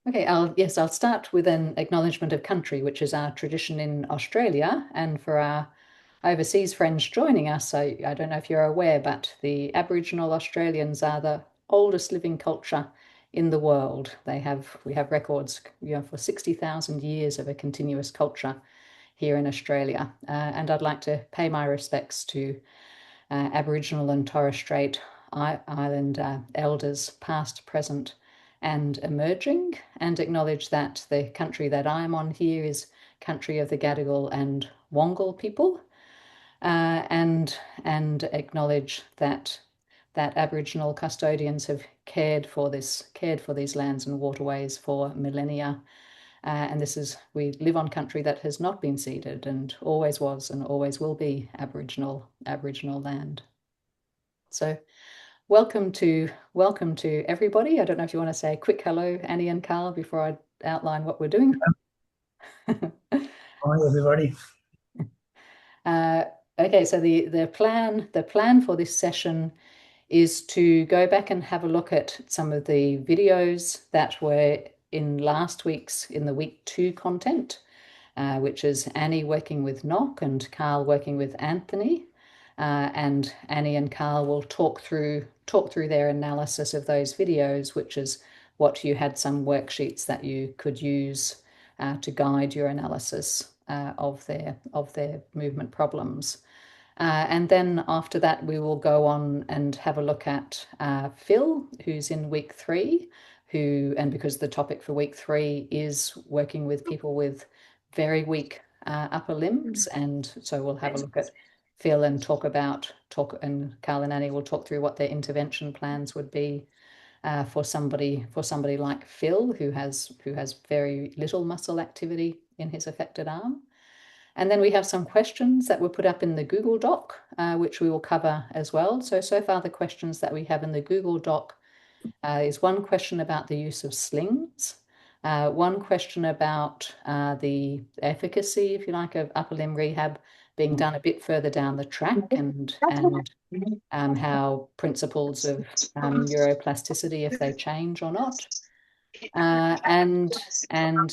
Okay, I'll start with an acknowledgement of country, which is our tradition in Australia. And for our overseas friends joining us, I don't know if you're aware, but the Aboriginal Australians are the oldest living culture in the world. We have records, for 60,000 years of a continuous culture here in Australia. And I'd like to pay my respects to Aboriginal and Torres Strait Island elders, past, present, and emerging, and acknowledge that the country that I'm on here is country of the Gadigal and Wongal people, and acknowledge that Aboriginal custodians have cared for these lands and waterways for millennia. And we live on country that has not been ceded and always was and always will be Aboriginal land. So welcome to everybody. I don't know if you want to say a quick hello, Annie and Carl, before I outline what we're doing. Hi, everybody. Okay, so the plan for this session is to go back and have a look at some of the videos that were in the week 2 content, which is Annie working with Nock and Carl working with Anthony. And Annie and Carl will talk through their analysis of those videos, which is what you had some worksheets that you could use to guide your analysis of their movement problems. And then after that, we will go on and have a look at Phil, who's in week 3, and because the topic for week 3 is working with people with very weak upper limbs, and so we'll have a look at Phil and and Carl and Annie will talk through what their intervention plans would be for somebody like Phil, who has very little muscle activity in his affected arm. And then we have some questions that were put up in the Google Doc, which we will cover as well. So far the questions that we have in the Google Doc is one question about the use of slings, one question about the efficacy, if you like, of upper limb rehab being done a bit further down the track, and how principles of neuroplasticity, if they change or not. And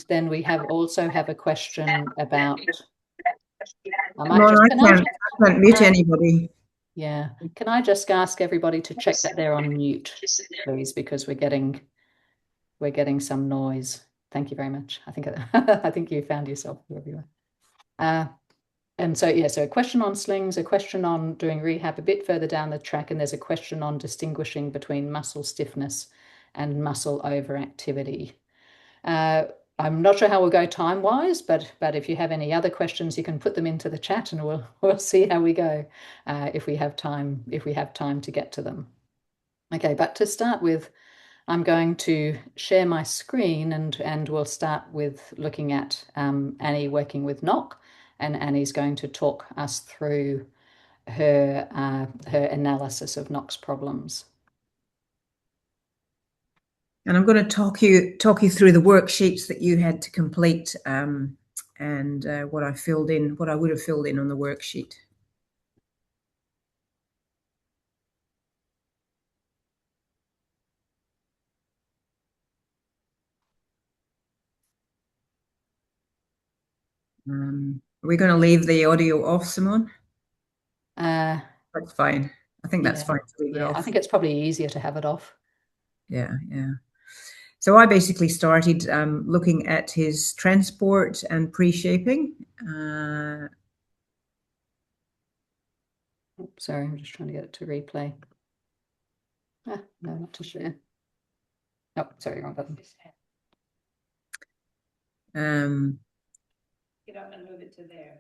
then we also have a question about. I can't mute anybody. Yeah. Can I just ask everybody to check that they're on mute, please, because we're getting some noise. Thank you very much. I think you found yourself everywhere. And so a question on slings, a question on doing rehab a bit further down the track, and there's a question on distinguishing between muscle stiffness and muscle overactivity. I'm not sure how we'll go time-wise, but if you have any other questions, you can put them into the chat, and we'll see how we go if we have time to get to them. Okay, but to start with, I'm going to share my screen, and we'll start with looking at Annie working with Nock, and Annie's going to talk us through her analysis of Nock's problems. And I'm going to talk you through the worksheets that you had to complete, and what I would have filled in on the worksheet. Are we going to leave the audio off, Simone? That's fine. I think that's fine to leave it off. I think it's probably easier to have it off. Yeah. So I basically started looking at his transport and pre-shaping. Sorry, I'm just trying to get it to replay. No, not to share. Oh, sorry, wrong button. Get up and move it to there.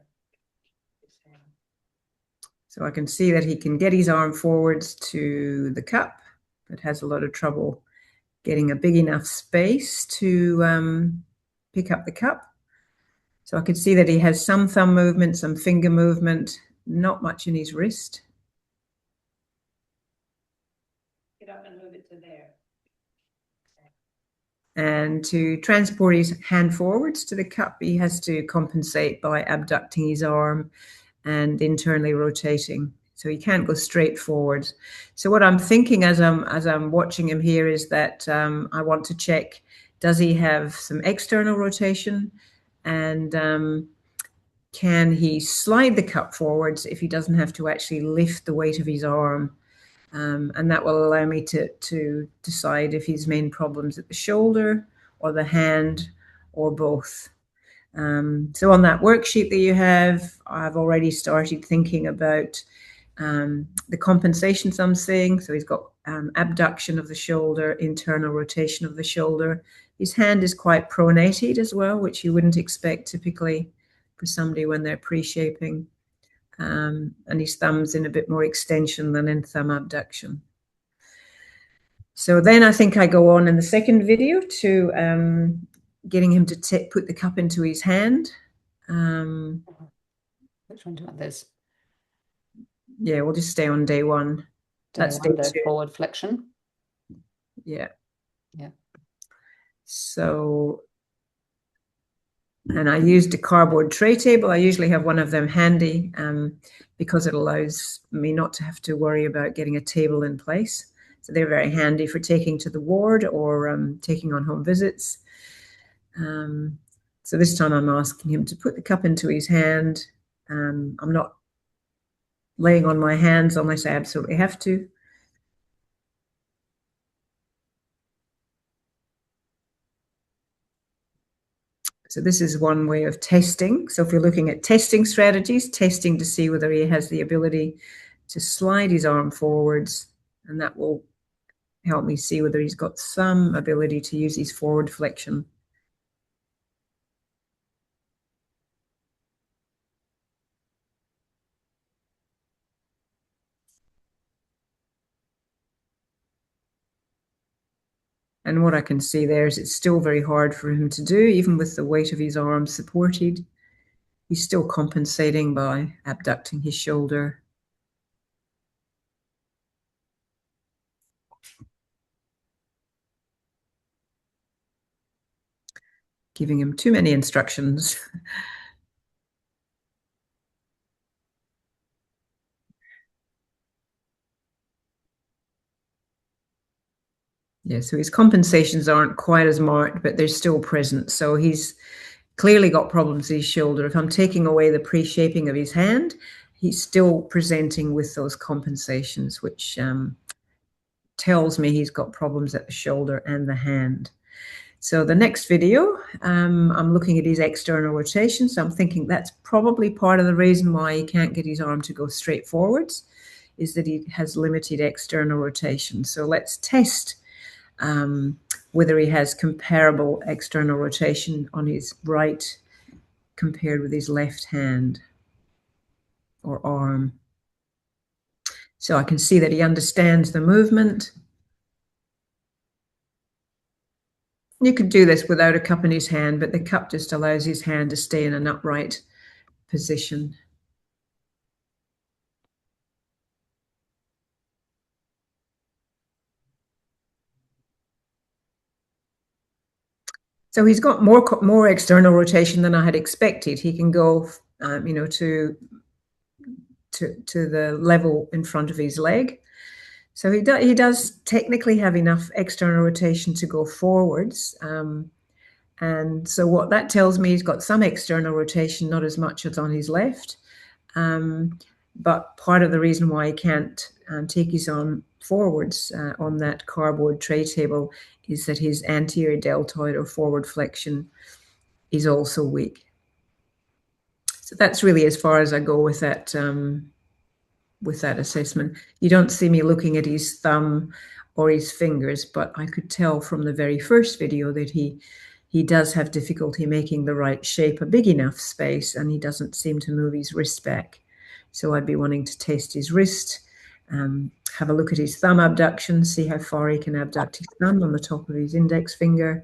So I can see that he can get his arm forwards to the cup, but has a lot of trouble getting a big enough space to pick up the cup. So I can see that he has some thumb movement, some finger movement, not much in his wrist. Get up and move it to there. And to transport his hand forwards to the cup, he has to compensate by abducting his arm and internally rotating. So he can't go straight forward. So what I'm thinking as I'm watching him here is that I want to check Does he have some external rotation? And can he slide the cup forwards if he doesn't have to actually lift the weight of his arm? And that will allow me to decide if his main problem's at the shoulder or the hand or both. So on that worksheet that you have, I've already started thinking about the compensations I'm seeing. So he's got abduction of the shoulder, internal rotation of the shoulder. His hand is quite pronated as well, which you wouldn't expect typically for somebody when they're pre-shaping. And his thumb's in a bit more extension than in thumb abduction. So then I think I go on in the second video to getting him to put the cup into his hand. Which one do you want? There's Yeah, we'll just stay on day one. That's day one, the forward flexion. Yeah. Yeah. So, and I used a cardboard tray table. I usually have one of them handy because it allows me not to have to worry about getting a table in place. So they're very handy for taking to the ward or taking on home visits. So this time I'm asking him to put the cup into his hand. I'm not laying on my hands unless I absolutely have to. So this is one way of testing. So if you're looking at testing strategies, testing to see whether he has the ability to slide his arm forwards, and that will help me see whether he's got some ability to use his forward flexion. And what I can see there is it's still very hard for him to do, even with the weight of his arm supported. He's still compensating by abducting his shoulder. Giving him too many instructions. Yeah, so his compensations aren't quite as marked, but they're still present. So he's clearly got problems with his shoulder. If I'm taking away the pre-shaping of his hand, he's still presenting with those compensations, which tells me he's got problems at the shoulder and the hand. So the next video, I'm looking at his external rotation. So I'm thinking that's probably part of the reason why he can't get his arm to go straight forwards, is that he has limited external rotation. So let's test whether he has comparable external rotation on his right compared with his left hand or arm. So I can see that he understands the movement. You could do this without a cup in his hand, but the cup just allows his hand to stay in an upright position. So he's got more external rotation than I had expected. He can go, to the level in front of his leg. So he does technically have enough external rotation to go forwards. And so what that tells me, he's got some external rotation, not as much as on his left. But part of the reason why he can't take his arm forwards on that cardboard tray table is that his anterior deltoid or forward flexion is also weak. So that's really as far as I go with that assessment. You don't see me looking at his thumb or his fingers, but I could tell from the very first video that he does have difficulty making the right shape, a big enough space, and he doesn't seem to move his wrist back. So I'd be wanting to test his wrist, have a look at his thumb abduction, see how far he can abduct his thumb on the top of his index finger.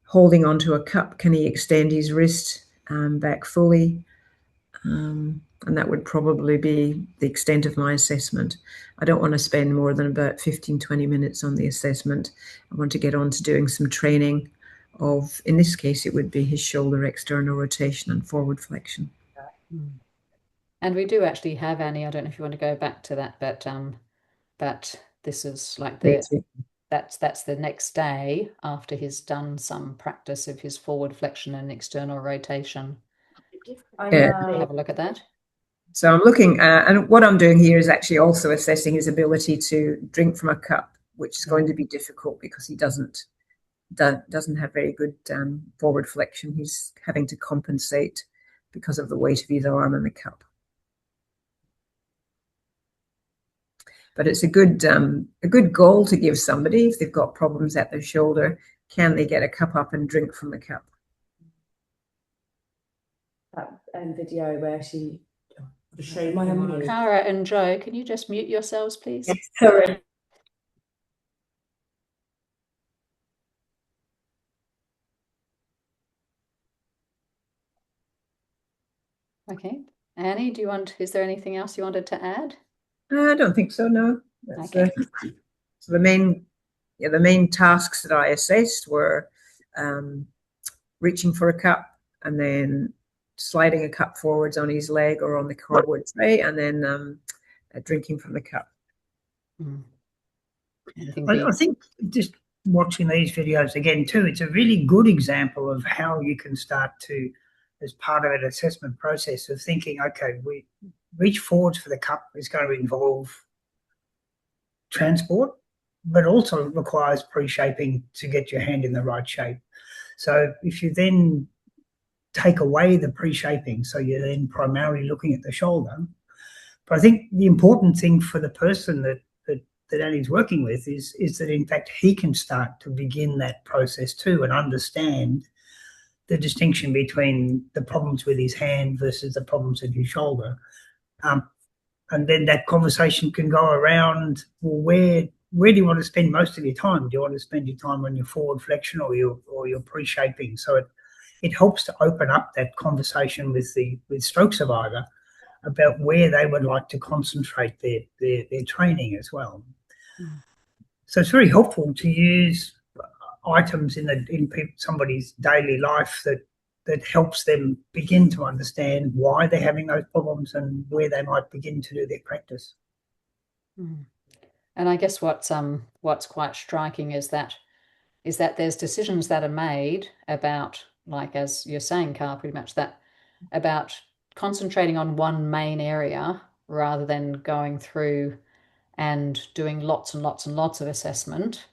Holding onto a cup, can he extend his wrist back fully? And that would probably be the extent of my assessment. I don't want to spend more than about 15-20 minutes on the assessment. I want to get on to doing some training of, in this case, it would be his shoulder external rotation and forward flexion. And we do actually have, Annie, I don't know if you want to go back to that, but this is like the that's the next day after he's done some practice of his forward flexion and external rotation. Yeah. Have a look at that. So I'm looking at, and what I'm doing here is actually also assessing his ability to drink from a cup, which is going to be difficult because he doesn't have very good forward flexion. He's having to compensate because of the weight of his arm and the cup. But it's a good goal to give somebody if they've got problems at their shoulder. Can they get a cup up and drink from the cup? That video where she showed Cara and Joe, can you just mute yourselves, please? Yes, sorry. Okay. Annie, is there anything else you wanted to add? I don't think so, no. Okay. So the main tasks that I assessed were reaching for a cup and then sliding a cup forwards on his leg or on the cardboard tray, and then drinking from the cup. I think just watching these videos again too, it's a really good example of how you can start to, as part of an assessment process, of thinking, okay, we reach forwards for the cup is going to involve transport, but also requires pre-shaping to get your hand in the right shape. So if you then take away the pre-shaping, so you're then primarily looking at the shoulder. But I think the important thing for the person that Annie's working with is that in fact he can start to begin that process too and understand the distinction between the problems with his hand versus the problems in his shoulder. And then that conversation can go around, well, where do you want to spend most of your time? Do you want to spend your time on your forward flexion or your pre-shaping? So it helps to open up that conversation with stroke survivor about where they would like to concentrate their training as well. So it's very helpful to use items in somebody's daily life that helps them begin to understand why they're having those problems and where they might begin to do their practice. And I guess what's quite striking is that there's decisions that are made about, like as you're saying, Carl, pretty much that about concentrating on one main area rather than going through and doing lots and lots and lots of assessment.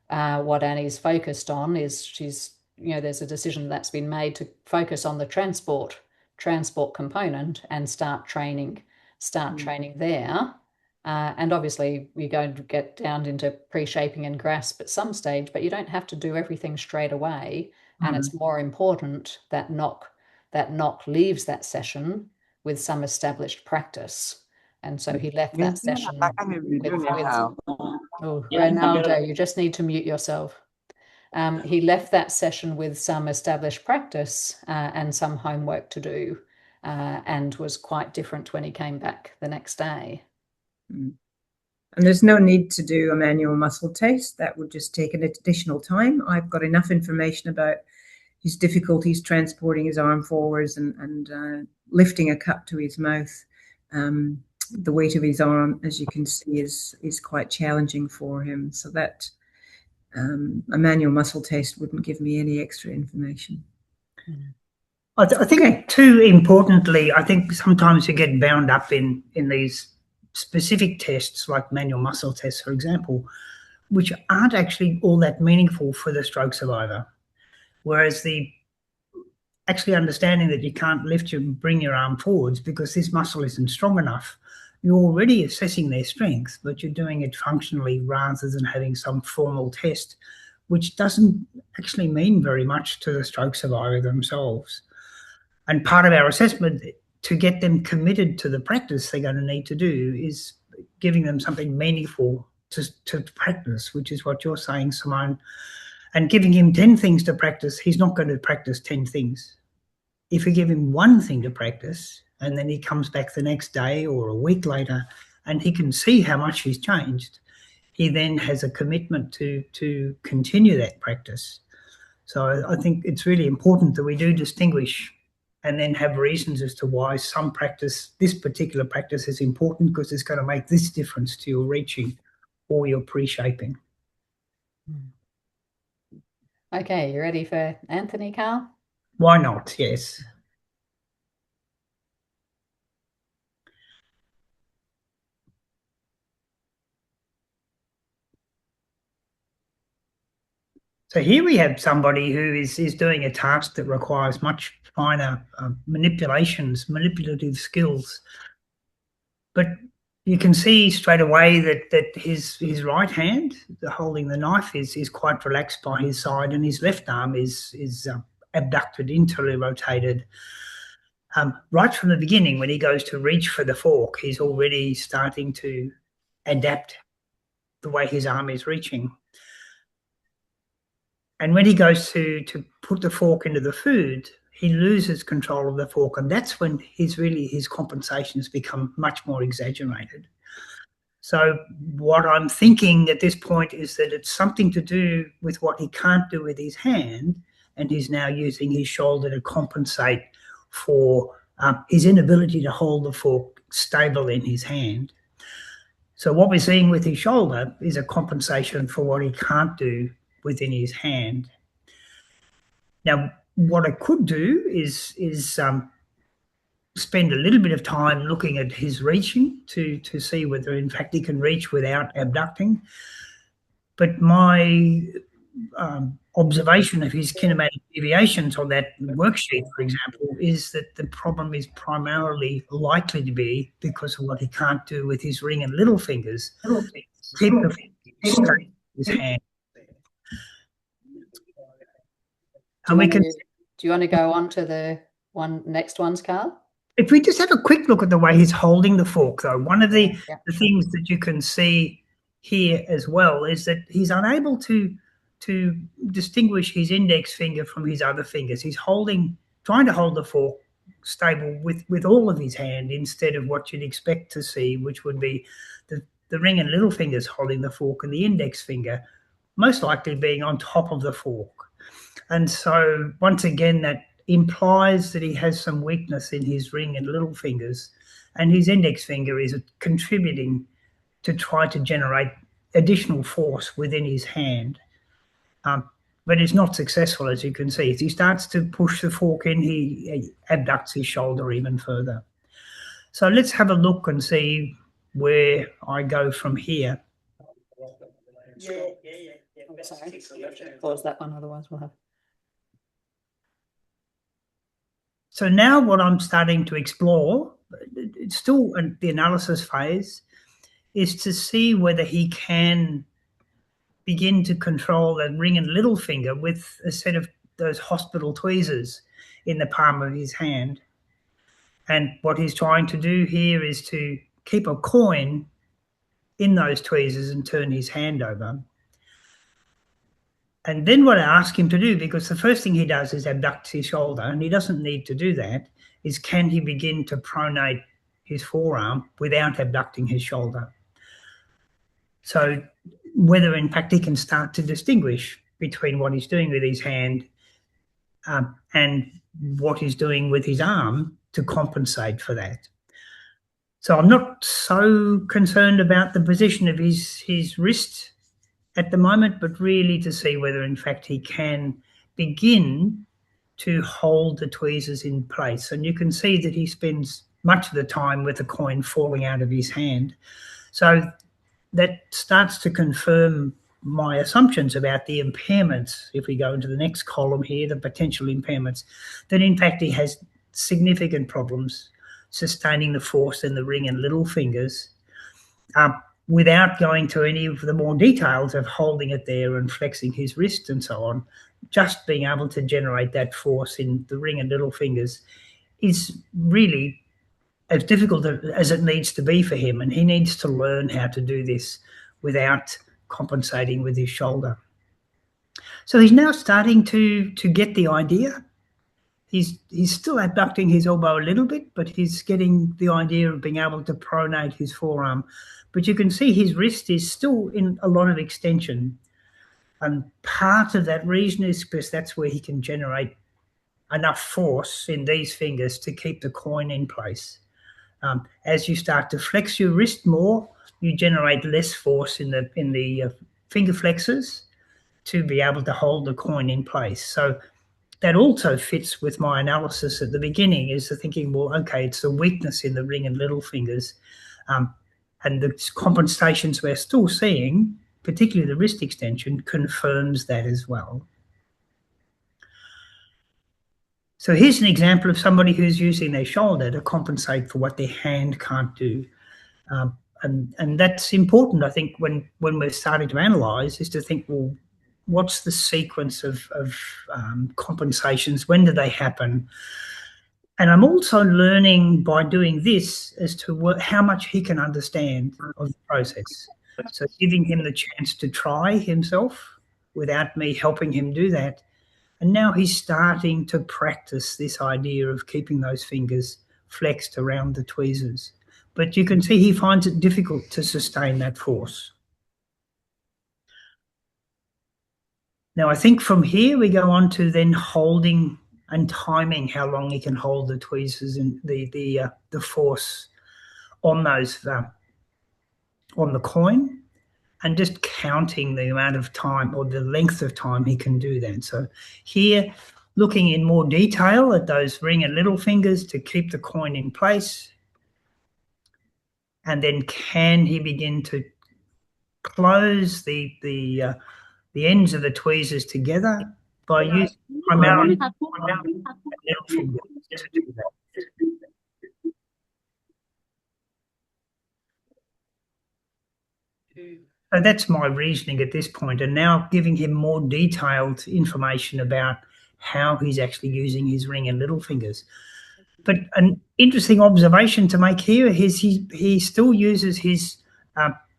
What Annie's focused on is there's a decision that's been made to focus on the transport component and start training there. And obviously you're going to get down into pre-shaping and grasp at some stage, but you don't have to do everything straight away. And it's more important that knock leaves that session with some established practice. And so he left that session Ronaldo, you just need to mute yourself. He left that session with some established practice and some homework to do, and was quite different when he came back the next day. And there's no need to do a manual muscle test. That would just take an additional time. I've got enough information about his difficulties transporting his arm forwards and lifting a cup to his mouth. The weight of his arm, as you can see, is quite challenging for him. So that a manual muscle test wouldn't give me any extra information. I think too importantly, I think sometimes you get bound up in these specific tests like manual muscle tests, for example, which aren't actually all that meaningful for the stroke survivor. Whereas actually understanding that you can't bring your arm forwards because this muscle isn't strong enough, you're already assessing their strength, but you're doing it functionally rather than having some formal test, which doesn't actually mean very much to the stroke survivor themselves. And part of our assessment to get them committed to the practice they're going to need to do is giving them something meaningful to practice, which is what you're saying, Simone. And giving him 10 things to practice, he's not going to practice 10 things. If we give him one thing to practice and then he comes back the next day or a week later and he can see how much he's changed, he then has a commitment to continue that practice. So I think it's really important that we do distinguish and then have reasons as to why this particular practice is important because it's going to make this difference to your reaching or your pre-shaping. Okay, you ready for Anthony, Carl? Why not? Yes. So here we have somebody who is doing a task that requires much finer manipulative skills. But you can see straight away that his right hand, holding the knife, is quite relaxed by his side, and his left arm is abducted, internally rotated. Right from the beginning, when he goes to reach for the fork, he's already starting to adapt the way his arm is reaching. And when he goes to put the fork into the food, he loses control of the fork, and that's when his compensations become much more exaggerated. So what I'm thinking at this point is that it's something to do with what he can't do with his hand, and he's now using his shoulder to compensate for his inability to hold the fork stable in his hand. So what we're seeing with his shoulder is a compensation for what he can't do within his hand. Now, what I could do is spend a little bit of time looking at his reaching to see whether in fact he can reach without abducting. But my observation of his kinematic deviations on that worksheet, for example, is that the problem is primarily likely to be because of what he can't do with his ring and little fingers. Keep the straight in his hand. Do you want to go on to the next ones, Carl? If we just have a quick look at the way he's holding the fork, though, one of the things that you can see here as well is that he's unable to distinguish his index finger from his other fingers. He's trying to hold the fork stable with all of his hand instead of what you'd expect to see, which would be the ring and little fingers holding the fork and the index finger most likely being on top of the fork. And so once again, that implies that he has some weakness in his ring and little fingers, and his index finger is contributing to try to generate additional force within his hand. But it's not successful, as you can see. As he starts to push the fork in, he abducts his shoulder even further. So let's have a look and see where I go from here. Sorry. Pause that one, otherwise we'll have. So now what I'm starting to explore, it's still in the analysis phase, is to see whether he can begin to control that ring and little finger with a set of those hospital tweezers in the palm of his hand. And what he's trying to do here is to keep a coin in those tweezers and turn his hand over. And then what I ask him to do, because the first thing he does is abduct his shoulder, and he doesn't need to do that, is can he begin to pronate his forearm without abducting his shoulder? So whether in fact he can start to distinguish between what he's doing with his hand and what he's doing with his arm to compensate for that. So I'm not so concerned about the position of his wrist at the moment, but really to see whether in fact he can begin to hold the tweezers in place. And you can see that he spends much of the time with the coin falling out of his hand. So that starts to confirm my assumptions about the impairments. If we go into the next column here, the potential impairments, that in fact he has significant problems sustaining the force in the ring and little fingers without going to any of the more details of holding it there and flexing his wrist and so on. Just being able to generate that force in the ring and little fingers is really as difficult as it needs to be for him, and he needs to learn how to do this without compensating with his shoulder. So he's now starting to get the idea. He's still abducting his elbow a little bit, but he's getting the idea of being able to pronate his forearm. But you can see his wrist is still in a lot of extension. And part of that reason is because that's where he can generate enough force in these fingers to keep the coin in place. As you start to flex your wrist more, you generate less force in the finger flexors, to be able to hold the coin in place. So that also fits with my analysis at the beginning, is the thinking, well, okay, it's the weakness in the ring and little fingers. And the compensations we're still seeing, particularly the wrist extension, confirms that as well. So here's an example of somebody who's using their shoulder to compensate for what their hand can't do. And that's important, I think, when we're starting to analyse, is to think, well, what's the sequence of compensations? When do they happen? And I'm also learning by doing this as to how much he can understand of the process. So giving him the chance to try himself without me helping him do that. And now he's starting to practice this idea of keeping those fingers flexed around the tweezers. But you can see he finds it difficult to sustain that force. Now, I think from here we go on to then holding and timing how long he can hold the tweezers and the force on those on the coin, and just counting the amount of time or the length of time he can do that. So here, looking in more detail at those ring and little fingers to keep the coin in place, and then can he begin to close the ends of the tweezers together by using primarily little fingers to do that. So that's my reasoning at this point, and now giving him more detailed information about how he's actually using his ring and little fingers. But an interesting observation to make here is he still uses his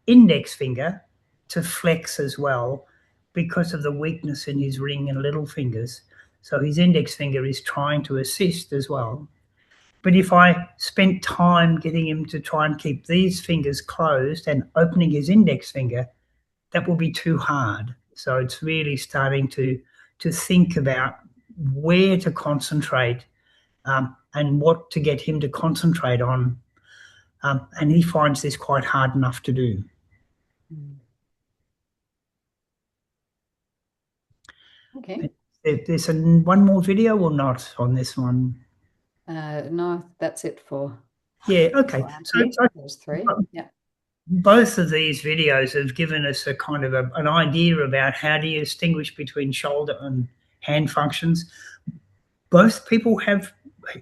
index finger to flex as well, because of the weakness in his ring and little fingers. So his index finger is trying to assist as well. But if I spent time getting him to try and keep these fingers closed and opening his index finger, that will be too hard. So it's really starting to think about where to concentrate and what to get him to concentrate on. And he finds this quite hard enough to do. Okay. There's one more video or not on this one? No, that's it for. Yeah, okay. So there's three. Yeah. Both of these videos have given us a kind of an idea about how do you distinguish between shoulder and hand functions. Both people have,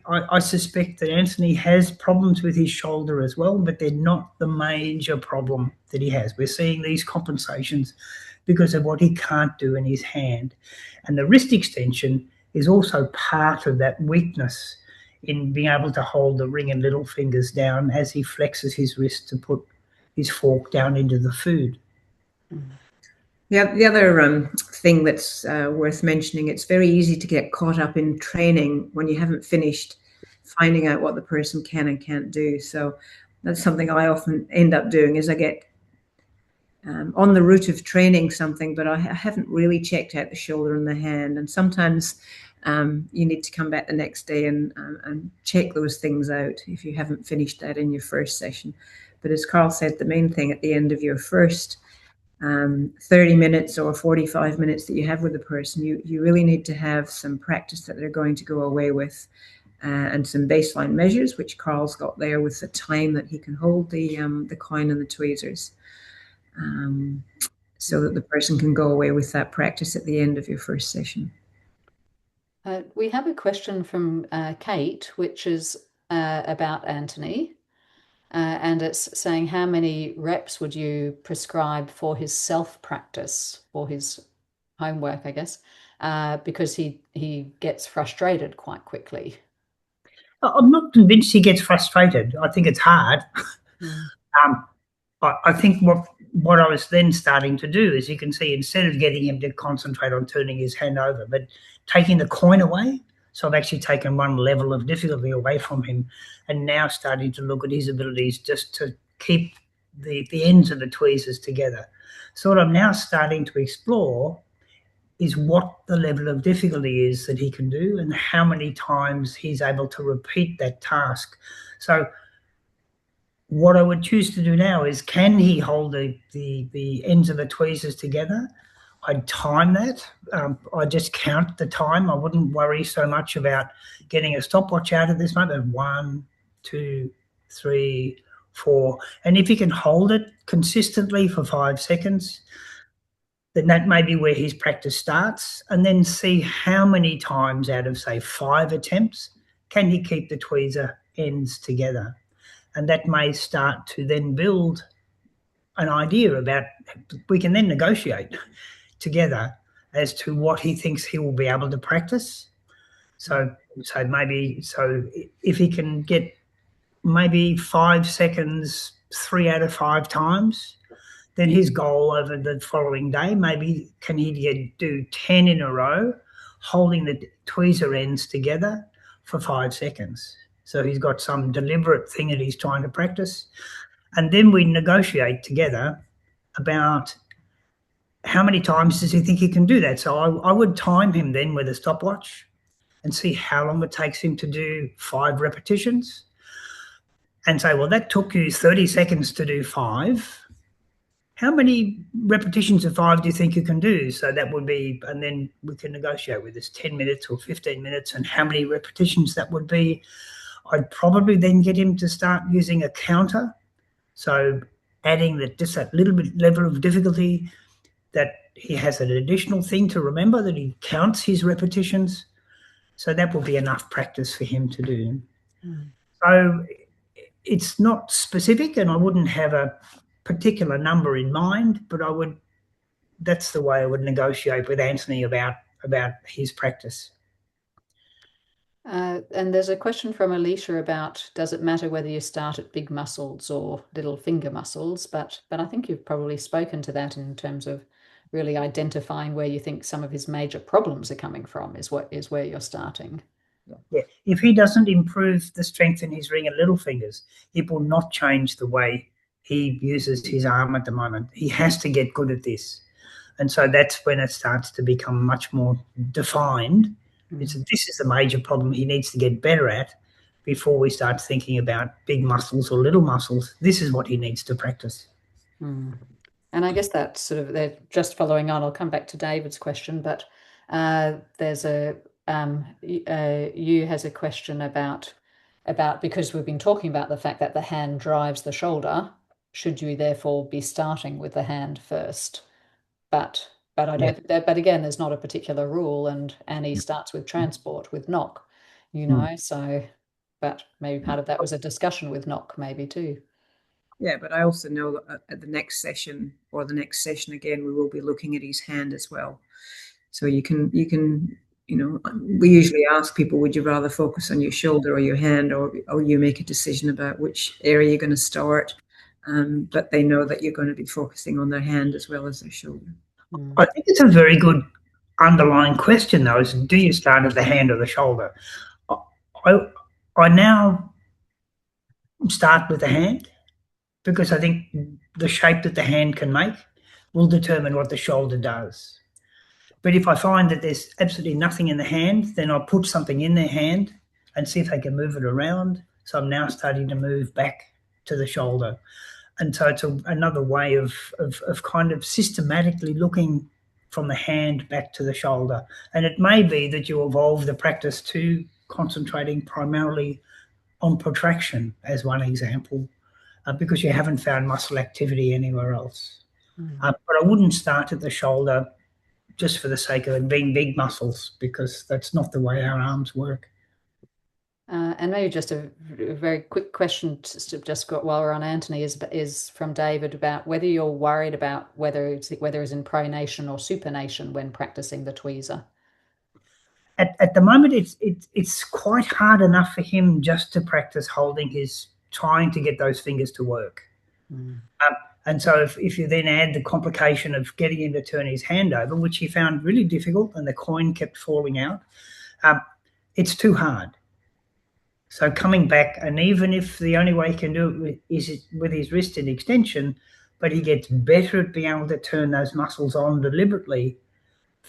I suspect that Anthony has problems with his shoulder as well, but they're not the major problem that he has. We're seeing these compensations because of what he can't do in his hand. And the wrist extension is also part of that weakness in being able to hold the ring and little fingers down as he flexes his wrist to put his fork down into the food. The other thing that's worth mentioning, it's very easy to get caught up in training when you haven't finished finding out what the person can and can't do. So that's something I often end up doing, is I get on the route of training something, but I haven't really checked out the shoulder and the hand. And sometimes you need to come back the next day and check those things out if you haven't finished that in your first session. But as Carl said, the main thing at the end of your first 30 minutes or 45 minutes that you have with the person, you really need to have some practice that they're going to go away with, and some baseline measures, which Carl's got there with the time that he can hold the coin and the tweezers, so that the person can go away with that practice at the end of your first session. We have a question from Kate, which is about Anthony. And it's saying, how many reps would you prescribe for his self-practice, for his homework, I guess, because he gets frustrated quite quickly? I'm not convinced he gets frustrated. I think it's hard. I think what I was then starting to do is, you can see, instead of getting him to concentrate on turning his hand over, but taking the coin away. So I've actually taken one level of difficulty away from him, and now starting to look at his abilities just to keep the ends of the tweezers together. So what I'm now starting to explore is what the level of difficulty is that he can do and how many times he's able to repeat that task. So what I would choose to do now is, can he hold the ends of the tweezers together? I'd time that. I'd just count the time. I wouldn't worry so much about getting a stopwatch out at this moment. 1, 2, 3, 4. And if he can hold it consistently for 5 seconds, then that may be where his practice starts, and then see how many times out of, say, 5 attempts can he keep the tweezer ends together. And that may start to then build an idea about, we can then negotiate together as to what he thinks he will be able to practice. So if he can get maybe 5 seconds 3 out of 5 times, then his goal over the following day, maybe can he do 10 in a row, holding the tweezer ends together for 5 seconds. So he's got some deliberate thing that he's trying to practice. And then we negotiate together about how many times does he think he can do that. So I would time him then with a stopwatch and see how long it takes him to do 5 repetitions, and say, well, that took you 30 seconds to do 5. How many repetitions of 5 do you think you can do? So that would be, and then we can negotiate with this 10 minutes or 15 minutes and how many repetitions that would be. I'd probably then get him to start using a counter. So adding just that little bit level of difficulty, that he has an additional thing to remember, that he counts his repetitions. So that will be enough practice for him to do. So it's not specific, and I wouldn't have a particular number in mind, but that's the way I would negotiate with Anthony about his practice. And there's a question from Alicia about, does it matter whether you start at big muscles or little finger muscles? But I think you've probably spoken to that in terms of really identifying where you think some of his major problems are coming from is where you're starting. Yeah. If he doesn't improve the strength in his ring and little fingers, it will not change the way he uses his arm at the moment. He has to get good at this. And so that's when it starts to become much more defined. This is the major problem he needs to get better at before we start thinking about big muscles or little muscles. This is what he needs to practice. And I guess that's sort of, they're just following on. I'll come back to David's question, but there's you has a question about because we've been talking about the fact that the hand drives the shoulder, should you therefore be starting with the hand first? But I don't. Yeah. But again, there's not a particular rule, and Annie starts with transport with knock, So, but maybe part of that was a discussion with knock, maybe too. Yeah, but I also know that at the next session or the next session again, we will be looking at his hand as well. So you can, we usually ask people, would you rather focus on your shoulder or your hand, or you make a decision about which area you're going to start. But they know that you're going to be focusing on their hand as well as their shoulder. I think it's a very good underlying question, though, is do you start at the hand or the shoulder? I now start with the hand, because I think the shape that the hand can make will determine what the shoulder does. But if I find that there's absolutely nothing in the hand, then I'll put something in their hand and see if they can move it around. So I'm now starting to move back to the shoulder. And so it's another way of kind of systematically looking from the hand back to the shoulder. And it may be that you evolve the practice to concentrating primarily on protraction as one example, because you haven't found muscle activity anywhere else. But I wouldn't start at the shoulder just for the sake of it being big muscles, because that's not the way our arms work. And maybe just a very quick question just while we're on Anthony is from David about whether you're worried about whether it's in pronation or supination when practicing the tweezer. At the moment, it's quite hard enough for him just to practice trying to get those fingers to work. And so if you then add the complication of getting him to turn his hand over, which he found really difficult, and the coin kept falling out, it's too hard. So coming back, and even if the only way he can do it is with his wrist in extension, but he gets better at being able to turn those muscles on deliberately,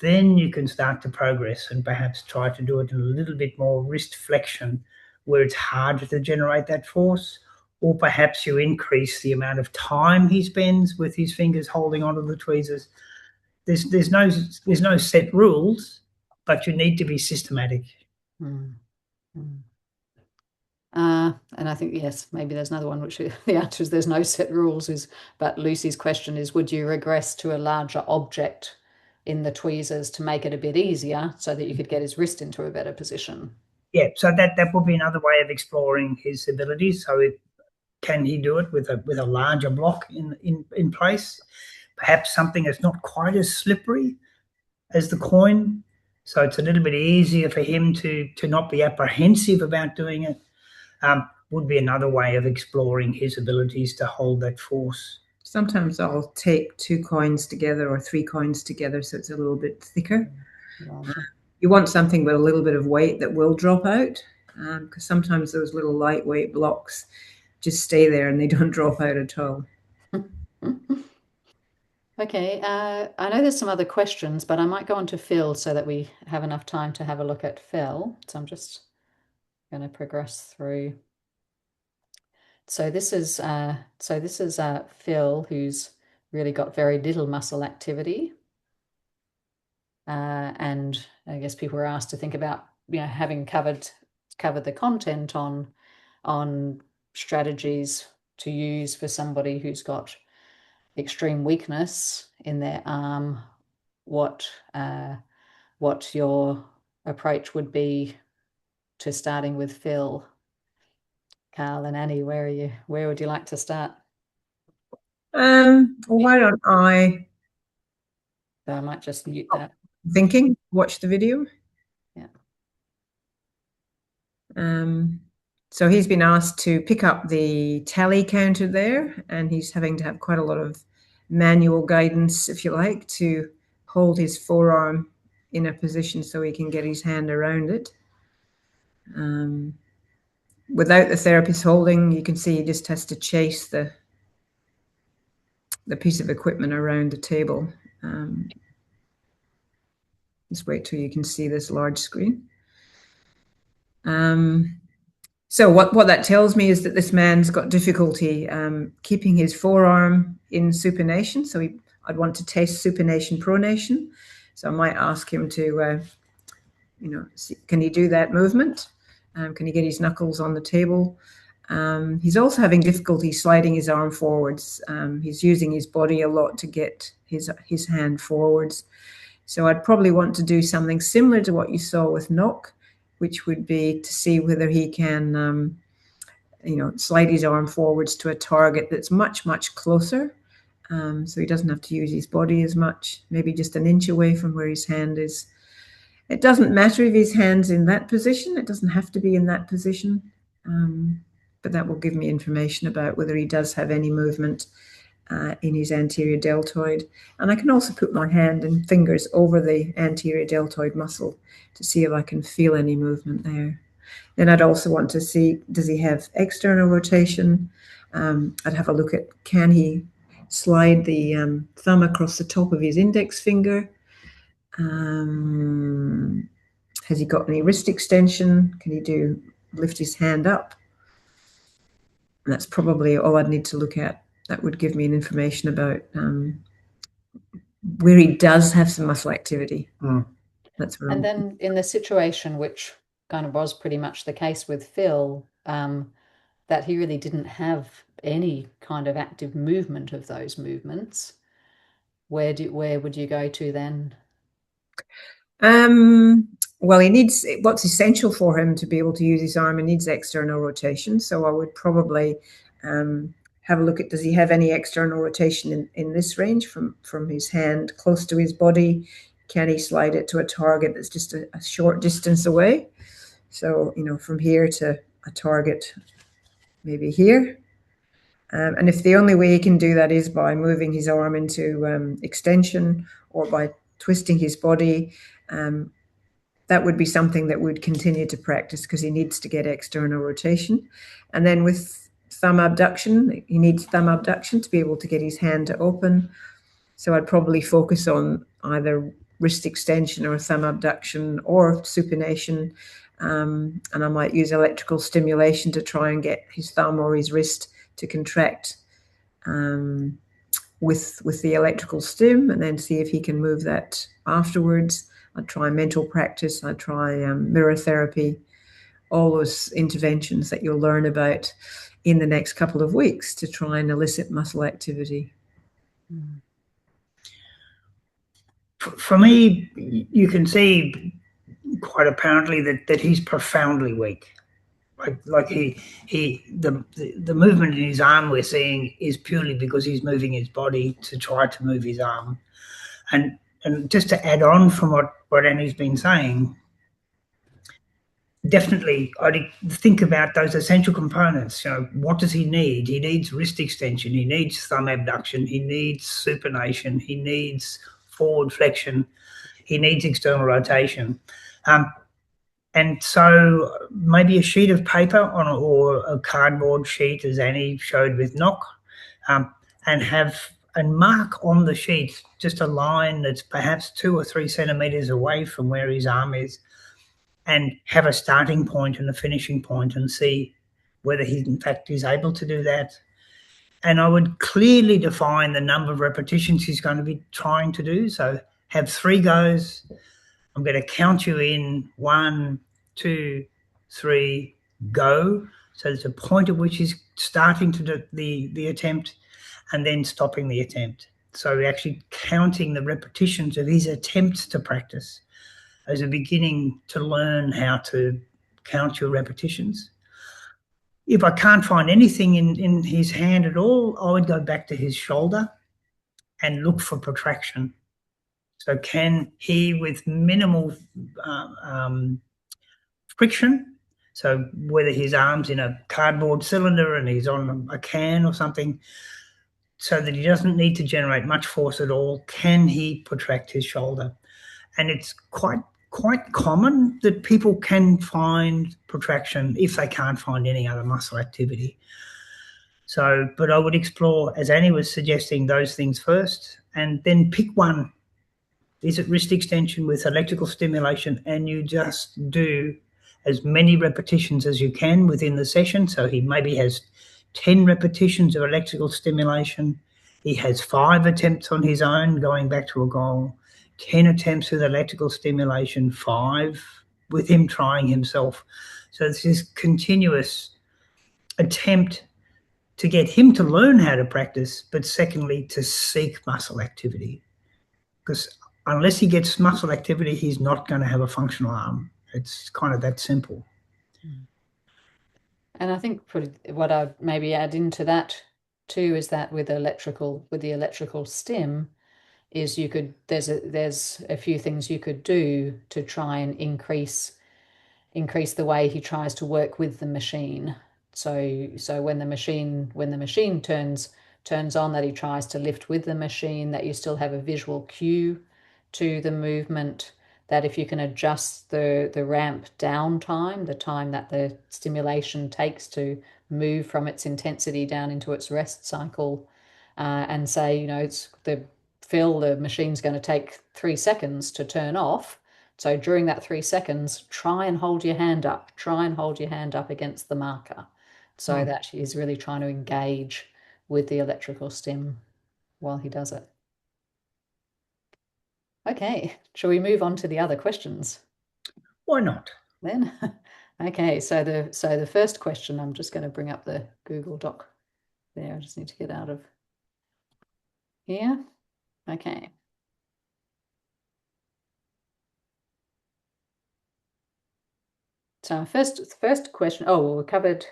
then you can start to progress and perhaps try to do it in a little bit more wrist flexion, where it's harder to generate that force, or perhaps you increase the amount of time he spends with his fingers holding onto the tweezers. there's no set rules, but you need to be systematic. And I think, yes, maybe there's another one which the answer is there's no set rules, but Lucy's question is, would you regress to a larger object in the tweezers to make it a bit easier so that you could get his wrist into a better position? Yeah, so that would be another way of exploring his abilities. So can he do it with a larger block in place? Perhaps something that's not quite as slippery as the coin, so it's a little bit easier for him to not be apprehensive about doing it. Would be another way of exploring his abilities to hold that force. Sometimes I'll take 2 coins together or 3 coins together, so it's a little bit thicker. You want something with a little bit of weight that will drop out, because sometimes those little lightweight blocks just stay there and they don't drop out at all. Okay, I know there's some other questions, but I might go on to Phil so that we have enough time to have a look at Phil. So I'm just going to progress through. So this is Phil, who's really got very little muscle activity, and I guess people were asked to think about, having covered the content on strategies to use for somebody who's got extreme weakness in their arm. What your approach would be to starting with Phil? Carl and Annie, where would you like to start? Why don't I? So I might just mute that. Watch the video. Yeah. So he's been asked to pick up the tally counter there, and he's having to have quite a lot of manual guidance, if you like, to hold his forearm in a position so he can get his hand around it. Without the therapist holding, you can see he just has to chase the piece of equipment around the table. Just wait till you can see this large screen. So what that tells me is that this man's got difficulty keeping his forearm in supination. So I'd want to test supination pronation. So I might ask him to, see, can he do that movement? Can he get his knuckles on the table? He's also having difficulty sliding his arm forwards. He's using his body a lot to get his hand forwards. So I'd probably want to do something similar to what you saw with MOOC, which would be to see whether he can, slide his arm forwards to a target that's much, much closer. So he doesn't have to use his body as much, maybe just an inch away from where his hand is. It doesn't matter if his hand's in that position. It doesn't have to be in that position. But that will give me information about whether he does have any movement in his anterior deltoid. And I can also put my hand and fingers over the anterior deltoid muscle to see if I can feel any movement there. Then I'd also want to see, does he have external rotation? I'd have a look at, can he slide the thumb across the top of his index finger? Has he got any wrist extension? Can he lift his hand up? And that's probably all I'd need to look at. That would give me an information about where he does have some muscle activity. That's where. And then in the situation, which kind of was pretty much the case with Phil, that he really didn't have any kind of active movement of those movements, where would you go to then? Well, what's essential for him to be able to use his arm, he needs external rotation. So I would probably have a look at, does he have any external rotation in this range from his hand close to his body? Can he slide it to a target that's just a short distance away? So, from here to a target maybe here. And if the only way he can do that is by moving his arm into extension or by twisting his body, that would be something that would continue to practice because he needs to get external rotation. And then with thumb abduction, he needs thumb abduction to be able to get his hand to open. So I'd probably focus on either wrist extension or thumb abduction or supination. And I might use electrical stimulation to try and get his thumb or his wrist to contract with the electrical stim, and then see if he can move that afterwards. I'd try mental practice. I'd try mirror therapy, all those interventions that you'll learn about in the next couple of weeks to try and elicit muscle activity. For me, you can see quite apparently that he's profoundly weak. Like the movement in his arm we're seeing is purely because he's moving his body to try to move his arm. And just to add on from what Annie's been saying, definitely I'd think about those essential components. You know, what does he need? He needs wrist extension, he needs thumb abduction, he needs supination, he needs forward flexion, he needs external rotation. And so maybe a sheet of paper or a cardboard sheet, as Annie showed with knock, and mark on the sheet just a line that's perhaps 2 or 3 centimetres away from where his arm is, and have a starting point and a finishing point, and see whether he in fact is able to do that. And I would clearly define the number of repetitions he's going to be trying to do. So have 3 goes. I'm going to count you in 1, 2, 3, go. So there's a point at which he's starting to do the attempt and then stopping the attempt. So we're actually counting the repetitions of his attempts to practice as a beginning to learn how to count your repetitions. If I can't find anything in his hand at all, I would go back to his shoulder and look for protraction. So can he, with minimal friction, so whether his arm's in a cardboard cylinder and he's on a can or something, so that he doesn't need to generate much force at all, can he protract his shoulder? And it's quite common that people can find protraction if they can't find any other muscle activity. So, but I would explore, as Annie was suggesting, those things first, and then pick one. Is it wrist extension with electrical stimulation? And you just do as many repetitions as you can within the session. So he maybe has 10 repetitions of electrical stimulation. He has 5 attempts on his own going back to a goal, 10 attempts with electrical stimulation, 5 with him trying himself. So it's this continuous attempt to get him to learn how to practice, but secondly, to seek muscle activity. Because unless he gets muscle activity, he's not going to have a functional arm. It's kind of that simple. And I think what I'd maybe add into that too is that with the electrical stim, is there's a few things you could do to try and increase the way he tries to work with the machine. So when the machine turns on, that he tries to lift with the machine, that you still have a visual cue to the movement, that if you can adjust the ramp down time, the time that the stimulation takes to move from its intensity down into its rest cycle, and say, it's the machine's going to take 3 seconds to turn off. So during that 3 seconds, try and hold your hand up against the marker, so that he's really trying to engage with the electrical stim while he does it. Okay, shall we move on to the other questions? Why not? Then, okay, so the first question, I'm just going to bring up the Google Doc there. I just need to get out of here. Okay. So first question. Oh, well, we covered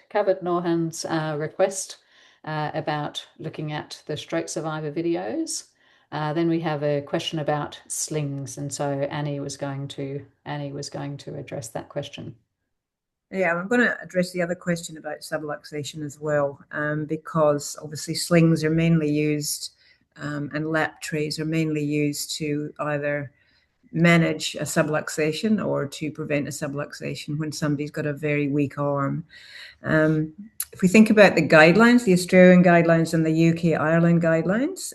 Norhan's request about looking at the stroke survivor videos. Then we have a question about slings, and so Annie was going to address that question. Yeah, I'm going to address the other question about subluxation as well, because obviously slings are mainly used, and lap trays are mainly used to either manage a subluxation or to prevent a subluxation when somebody's got a very weak arm. If we think about the guidelines, the Australian guidelines and the UK Ireland guidelines,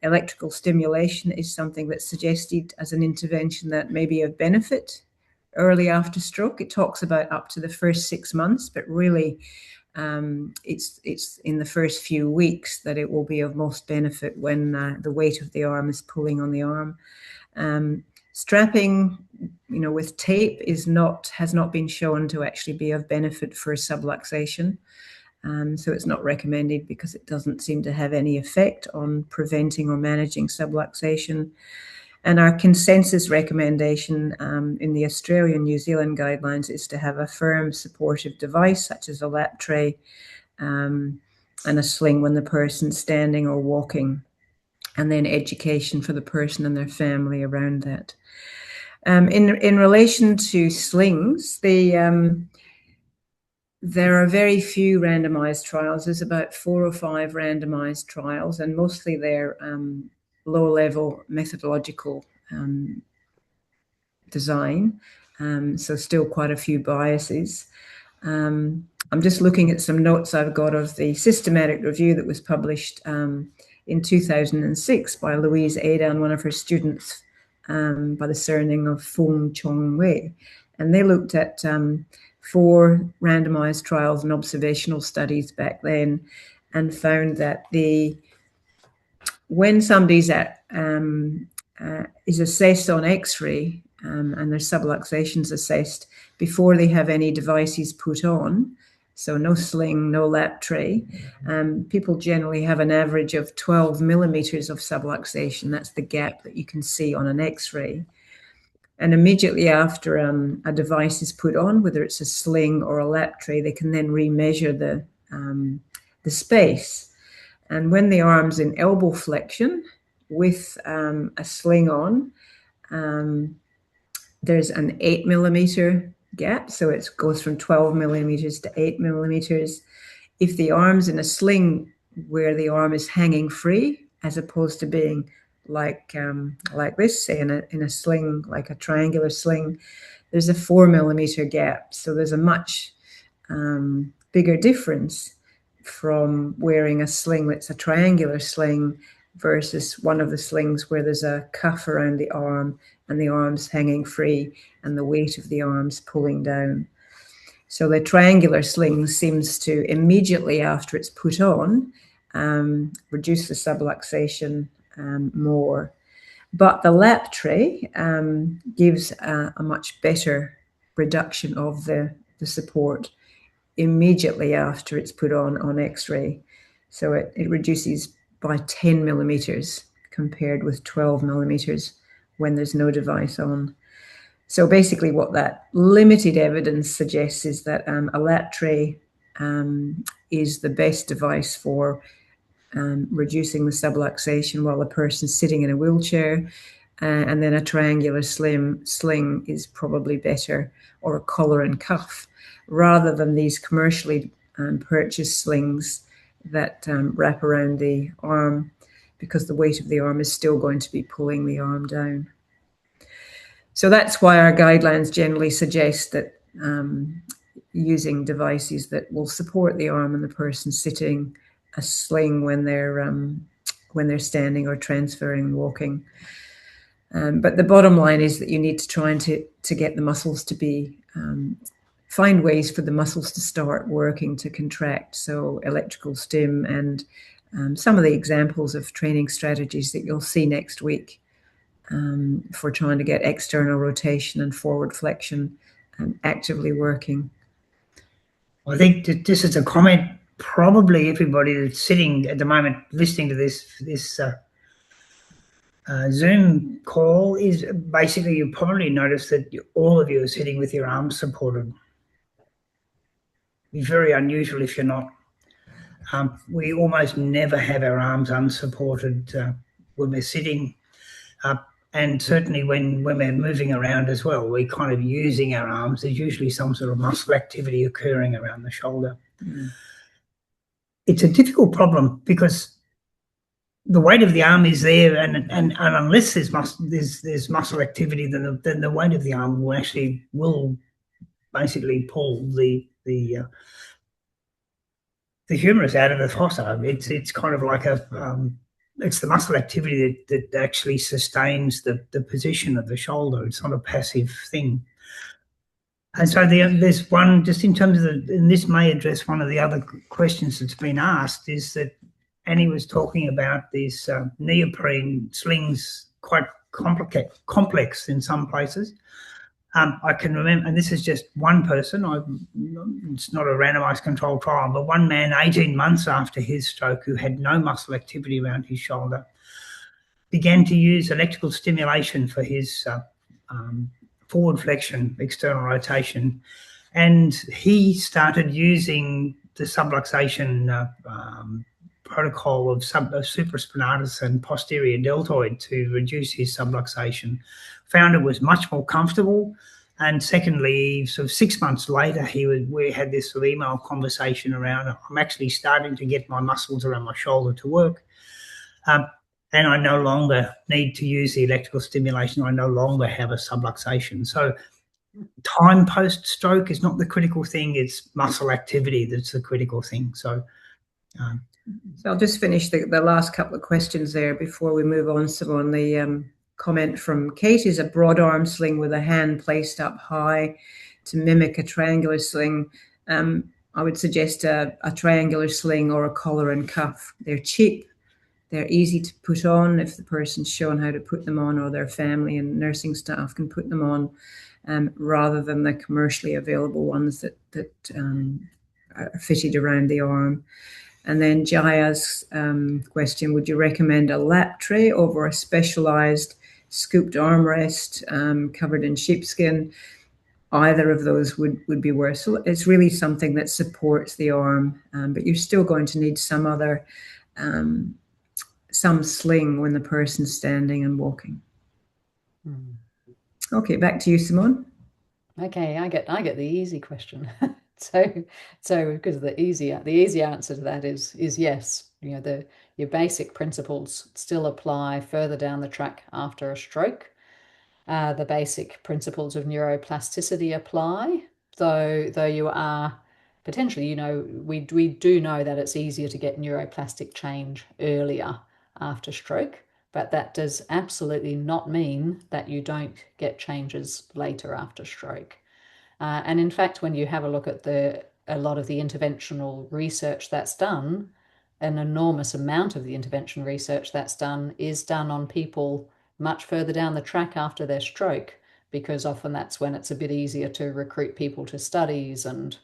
electrical stimulation is something that's suggested as an intervention that may be of benefit early after stroke. It talks about up to the first 6 months, but really it's in the first few weeks that it will be of most benefit when the weight of the arm is pulling on the arm. Strapping, with tape has not been shown to actually be of benefit for subluxation. So it's not recommended because it doesn't seem to have any effect on preventing or managing subluxation. And our consensus recommendation in the Australian New Zealand guidelines is to have a firm supportive device such as a lap tray and a sling when the person's standing or walking, and then education for the person and their family around that. In relation to slings, there are very few randomized trials. There's about 4 or 5 randomized trials, and mostly they're low-level methodological design, so still quite a few biases. I'm just looking at some notes I've got of the systematic review that was published in 2006 by Louise Ada and one of her students by the surname of Fung Chong Wei. And they looked at 4 randomized trials and observational studies back then and found that when somebody's is assessed on X-ray and their subluxation's assessed before they have any devices put on, so no sling, no lap tray, people generally have an average of 12 millimeters of subluxation. That's the gap that you can see on an X-ray. And immediately after a device is put on, whether it's a sling or a lap tray, they can then remeasure the space. And when the arm's in elbow flexion with a sling on, there's an 8 millimeter gap. So it goes from 12 millimeters to 8 millimeters. If the arm's in a sling where the arm is hanging free, as opposed to being like this, say in a sling, like a triangular sling, there's a 4 millimeter gap. So there's a much bigger difference from wearing a sling that's a triangular sling versus one of the slings where there's a cuff around the arm and the arm's hanging free and the weight of the arm's pulling down. So the triangular sling seems to immediately after it's put on reduce the subluxation more. But the lap tray gives a much better reduction of the support immediately after it's put on X-ray. So it reduces by 10 millimeters compared with 12 millimeters when there's no device on. So basically what that limited evidence suggests is that a lap tray is the best device for reducing the subluxation while the person's sitting in a wheelchair, and then a triangular sling is probably better, or a collar and cuff, rather than these commercially purchased slings that wrap around the arm, because the weight of the arm is still going to be pulling the arm down. So that's why our guidelines generally suggest that using devices that will support the arm and the person sitting, a sling when they're standing or transferring walking. But the bottom line is that you need to try and to get the muscles to be find ways for the muscles to start working, to contract. So electrical stim and some of the examples of training strategies that you'll see next week for trying to get external rotation and forward flexion actively working. I think that this is a comment probably everybody that's sitting at the moment listening to this Zoom call is basically, you probably notice that all of you are sitting with your arms supported. It's very unusual if you're not. We almost never have our arms unsupported when we're sitting, and certainly when we're moving around as well. We're kind of using our arms. There's usually some sort of muscle activity occurring around the shoulder. Mm. It's a difficult problem because the weight of the arm is there, and unless there's muscle activity, then the weight of the arm will basically pull the humerus out of the fossa. It's kind of like it's the muscle activity that actually sustains the position of the shoulder. It's not a passive thing. And so there's one, just in terms of, and this may address one of the other questions that's been asked, is that Annie was talking about these neoprene slings, quite complex in some places. I can remember, and this is just one person, it's not a randomized controlled trial, but one man 18 months after his stroke who had no muscle activity around his shoulder began to use electrical stimulation for his forward flexion, external rotation, and he started using the subluxation protocol of supraspinatus and posterior deltoid to reduce his subluxation. Found it was much more comfortable, and secondly, sort of 6 months later, we had this sort of email conversation around, I'm actually starting to get my muscles around my shoulder to work. And I no longer need to use the electrical stimulation. I no longer have a subluxation. So time post-stroke is not the critical thing. It's muscle activity that's the critical thing. So I'll just finish the last couple of questions there before we move on. So on the comment from Kate is a broad arm sling with a hand placed up high to mimic a triangular sling. I would suggest a triangular sling or a collar and cuff. They're cheap. They're easy to put on if the person's shown how to put them on, or their family and nursing staff can put them on, rather than the commercially available ones that are fitted around the arm. And then Jaya's question, would you recommend a lap tray over a specialized scooped armrest covered in sheepskin? Either of those would be worse. So it's really something that supports the arm, but you're still going to need some other some sling when the person's standing and walking. Okay, back to you, Simone. Okay, I get the easy question. so because the easy answer to that is yes. You know, your basic principles still apply further down the track after a stroke. The basic principles of neuroplasticity apply, though you are potentially, you know, we do know that it's easier to get neuroplastic change earlier after stroke, but that does absolutely not mean that you don't get changes later after stroke. And in fact, when you have a look at a lot of the interventional research that's done, an enormous amount of the intervention research that's done is done on people much further down the track after their stroke, because often that's when it's a bit easier to recruit people to studies and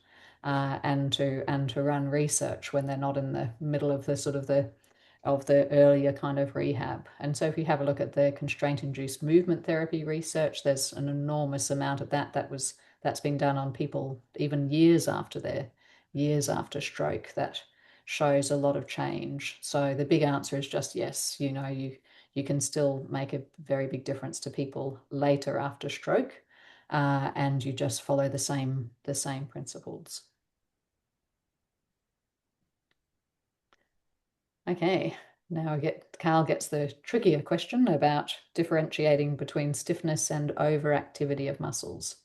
to run research, when they're not in the middle of the sort of the earlier kind of rehab. And so if you have a look at the constraint-induced movement therapy research, there's an enormous amount of that's been done on people even years after stroke that shows a lot of change. So the big answer is just yes. You know, you can still make a very big difference to people later after stroke, and you just follow the same principles. Okay, now Carl gets the trickier question about differentiating between stiffness and overactivity of muscles.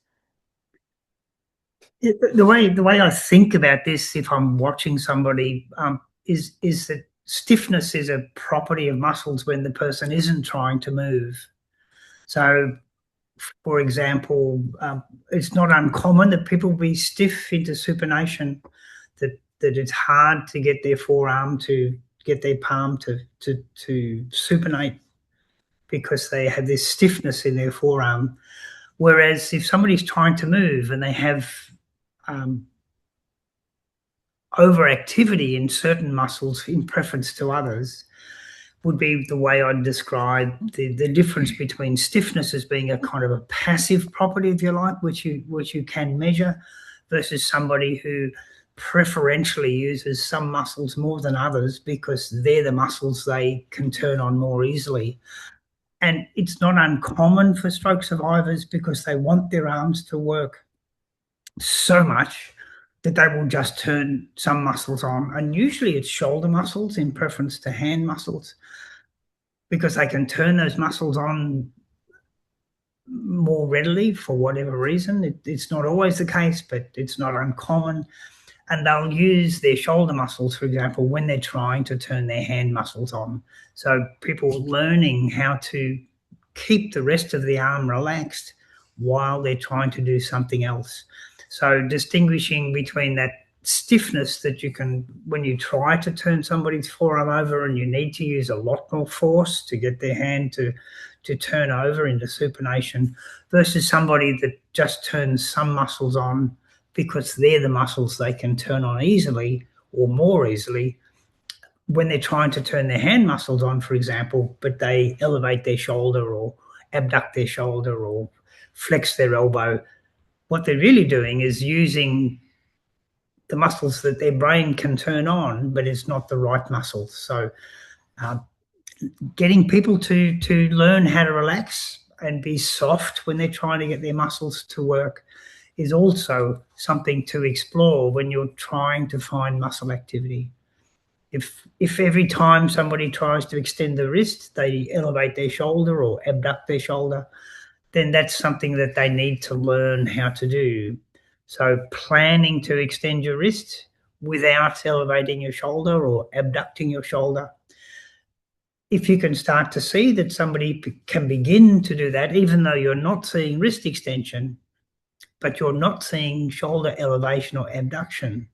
The way I think about this, if I'm watching somebody, is that stiffness is a property of muscles when the person isn't trying to move. So, for example, it's not uncommon that people be stiff into supination, that it's hard to get their forearm to get their palm to supinate because they have this stiffness in their forearm. Whereas if somebody's trying to move and they have overactivity in certain muscles in preference to others, would be the way I'd describe the difference between stiffness as being a kind of a passive property, if you like, which you can measure, versus somebody who preferentially uses some muscles more than others because they're the muscles they can turn on more easily. And it's not uncommon for stroke survivors because they want their arms to work so much that they will just turn some muscles on. And usually it's shoulder muscles in preference to hand muscles, because they can turn those muscles on more readily for whatever reason. It's not always the case, but it's not uncommon. And they'll use their shoulder muscles, for example, when they're trying to turn their hand muscles on. So people learning how to keep the rest of the arm relaxed while they're trying to do something else. So distinguishing between that stiffness that you can, when you try to turn somebody's forearm over and you need to use a lot more force to get their hand to turn over into supination, versus somebody that just turns some muscles on because they're the muscles they can turn on easily or more easily. When they're trying to turn their hand muscles on, for example, but they elevate their shoulder or abduct their shoulder or flex their elbow, what they're really doing is using the muscles that their brain can turn on, but it's not the right muscles. So getting people to learn how to relax and be soft when they're trying to get their muscles to work is also something to explore when you're trying to find muscle activity. If every time somebody tries to extend the wrist, they elevate their shoulder or abduct their shoulder, then that's something that they need to learn how to do. So planning to extend your wrist without elevating your shoulder or abducting your shoulder. If you can start to see that somebody can begin to do that, even though you're not seeing wrist extension, but you're not seeing shoulder elevation or abduction,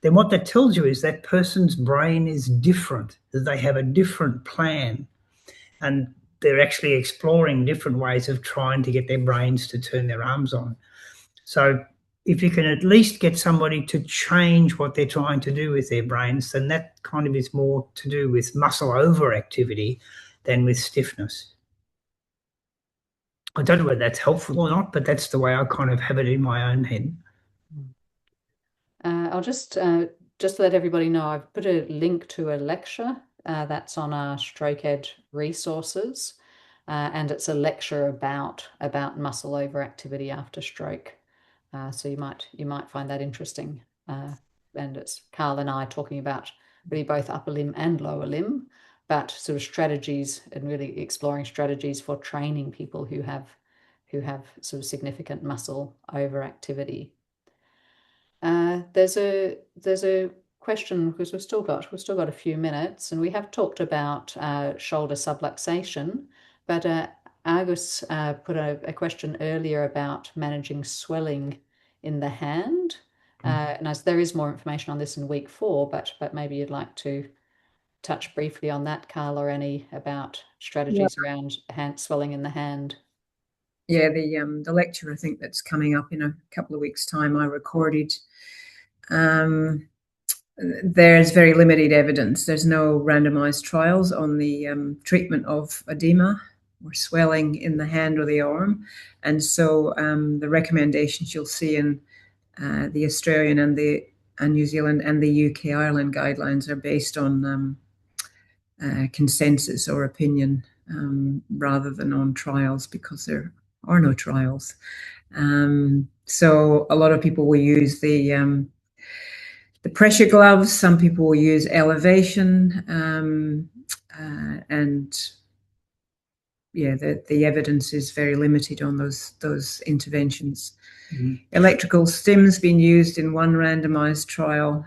then what that tells you is that person's brain is different, that they have a different plan, and they're actually exploring different ways of trying to get their brains to turn their arms on. So if you can at least get somebody to change what they're trying to do with their brains, then that kind of is more to do with muscle overactivity than with stiffness. I don't know whether that's helpful or not, but that's the way I kind of have it in my own head. I'll just let everybody know, I've put a link to a lecture that's on our Stroke Ed resources, and it's a lecture about muscle overactivity after stroke. So you might find that interesting. And it's Carl and I talking about really both upper limb and lower limb, but sort of strategies and really exploring strategies for training people who have sort of significant muscle overactivity. There's a question, because we've still got a few minutes, and we have talked about shoulder subluxation, but Argus put a question earlier about managing swelling in the hand. And as there is more information on this in week 4, but maybe you'd like to touch briefly on that, Carl or Annie, about strategies around hand swelling in the hand. Yeah, the lecture I think that's coming up in a couple of weeks' time I recorded. There's very limited evidence. There's no randomized trials on the treatment of edema or swelling in the hand or the arm. And so the recommendations you'll see in the Australian and the New Zealand and the UK Ireland guidelines are based on consensus or opinion rather than on trials, because there are no trials. So a lot of people will use the pressure gloves. Some people will use elevation, and yeah, the evidence is very limited on those interventions. Mm-hmm. Electrical stim's been used in one randomized trial,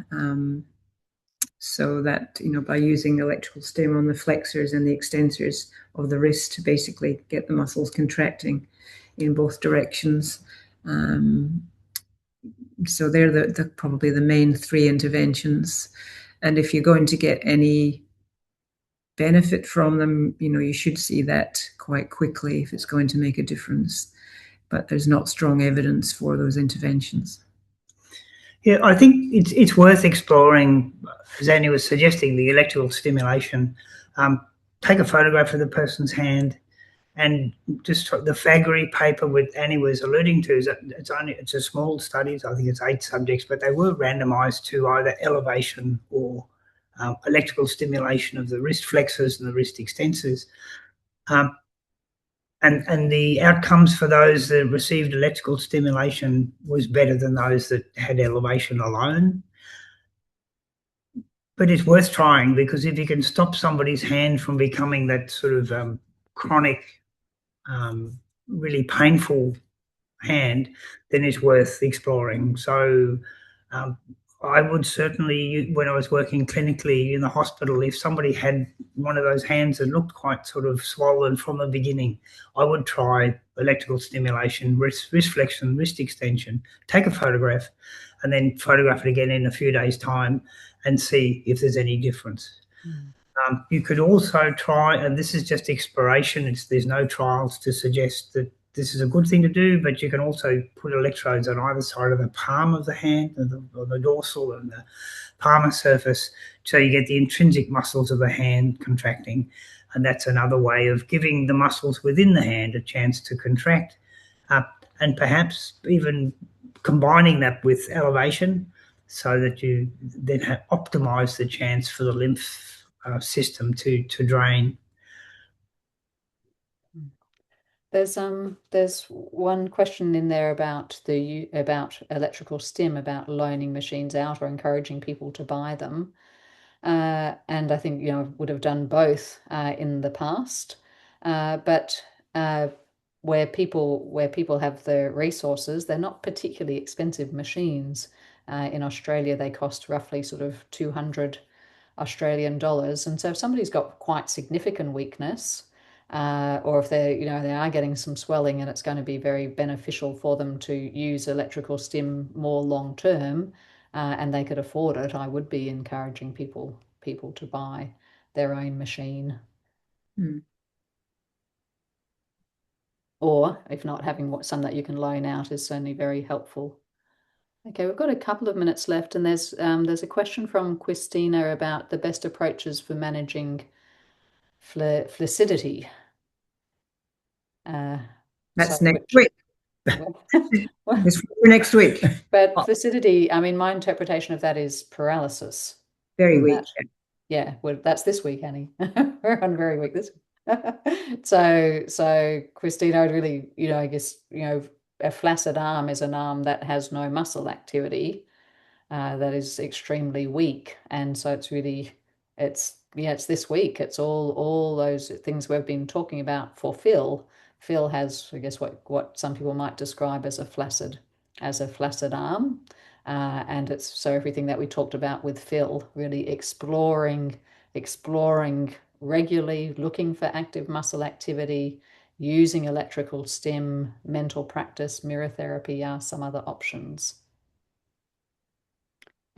so that, you know, by using electrical stim on the flexors and the extensors of the wrist to basically get the muscles contracting in both directions. So they're probably the main 3 interventions. And if you're going to get any benefit from them, you know, you should see that quite quickly if it's going to make a difference. But there's not strong evidence for those interventions. Yeah, I think it's worth exploring, as Annie was suggesting, the electrical stimulation. Take a photograph of the person's hand, and just the Faggery paper with Annie was alluding to is that it's a small study. I think it's 8 subjects, but they were randomized to either elevation or electrical stimulation of the wrist flexors and the wrist extensors. And the outcomes for those that received electrical stimulation was better than those that had elevation alone. But it's worth trying, because if you can stop somebody's hand from becoming that sort of chronic, really painful hand, then it's worth exploring. So I would certainly, when I was working clinically in the hospital, if somebody had one of those hands that looked quite sort of swollen from the beginning, I would try electrical stimulation, wrist flexion, wrist extension, take a photograph, and then photograph it again in a few days' time and see if there's any difference. You could also try, and this is just exploration, there's no trials to suggest that this is a good thing to do, but you can also put electrodes on either side of the palm of the hand, or the dorsal and the palmar surface, so you get the intrinsic muscles of the hand contracting. And that's another way of giving the muscles within the hand a chance to contract, and perhaps even combining that with elevation so that you then optimize the chance for the lymph system to drain. There's one question in there about electrical stim, about loaning machines out or encouraging people to buy them, and I think would have done both in the past, but where people have the resources, they're not particularly expensive machines. In Australia, they cost roughly sort of 200 Australian dollars, and so if somebody's got quite significant weakness, or if they are getting some swelling and it's going to be very beneficial for them to use electrical stim more long term, and they could afford it, I would be encouraging people to buy their own machine. Or if not, having some that you can loan out is certainly very helpful. Okay, we've got a couple of minutes left, and there's a question from Christina about the best approaches for managing flaccidity. That's next week. It's for next week. But flaccidity, I mean, my interpretation of that is paralysis. Very weak. Yeah, well, that's this week, Annie. We're on very weak this week. So Christina, I'd really, I guess, a flaccid arm is an arm that has no muscle activity, that is extremely weak. And so it's this week. It's all those things we've been talking about for Phil. Phil has, I guess, what some people might describe as a flaccid arm. And it's so everything that we talked about with Phil, really exploring regularly, looking for active muscle activity, using electrical stim, mental practice, mirror therapy are some other options.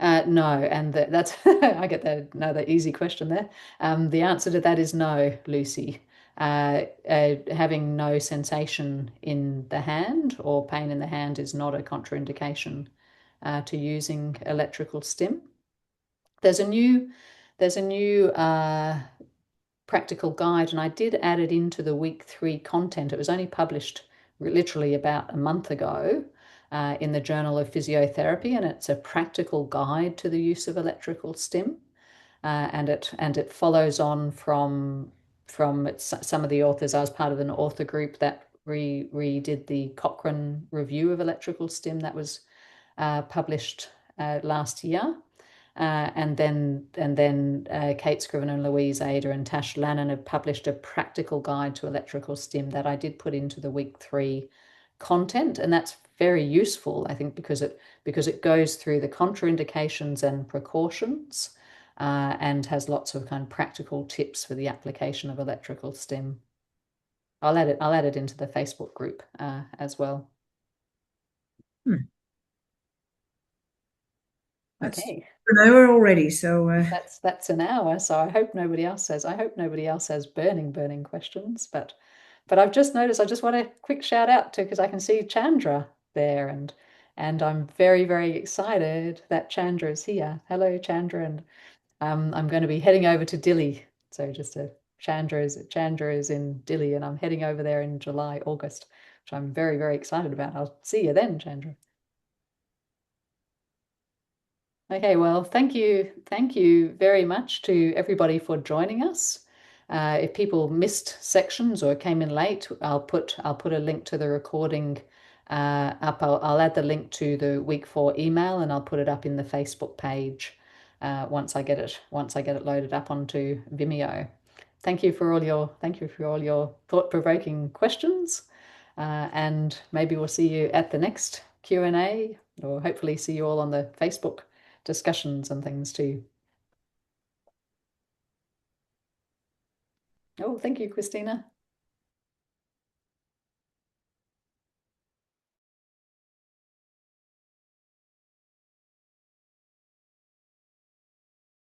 No, and that's I get another easy question there. The answer to that is no, Lucy. Having no sensation in the hand or pain in the hand is not a contraindication to using electrical stim. There's a new practical guide, and I did add it into the week 3 content. It was only published literally about a month ago in the Journal of Physiotherapy, and it's a practical guide to the use of electrical stim, and it follows on from some of the authors. I was part of an author group that redid the Cochrane review of electrical stim that was published last year. And then Kate Scriven and Louise Ada and Tash Lannon have published a practical guide to electrical stim that I did put into the week 3 content, and that's very useful, I think, because it goes through the contraindications and precautions, and has lots of kind of practical tips for the application of electrical stim. I'll add it into the Facebook group as well. Okay. An hour already, so that's an hour. So I hope nobody else has burning questions. But I've just noticed. I just want a quick shout out to, because I can see Chandra there, and I'm very, very excited that Chandra is here. Hello, Chandra, and I'm going to be heading over to Dili. So Chandra is in Dili, and I'm heading over there in July, August, which I'm very, very excited about. I'll see you then, Chandra. Okay, well, thank you very much to everybody for joining us. If people missed sections or came in late, I'll put a link to the recording up. I'll add the link to the week 4 email, and I'll put it up in the Facebook page once I get it loaded up onto Vimeo. Thank you for all your thought-provoking questions, and maybe we'll see you at the next Q&A, or hopefully see you all on the Facebook discussions and things too. Oh, thank you, Christina.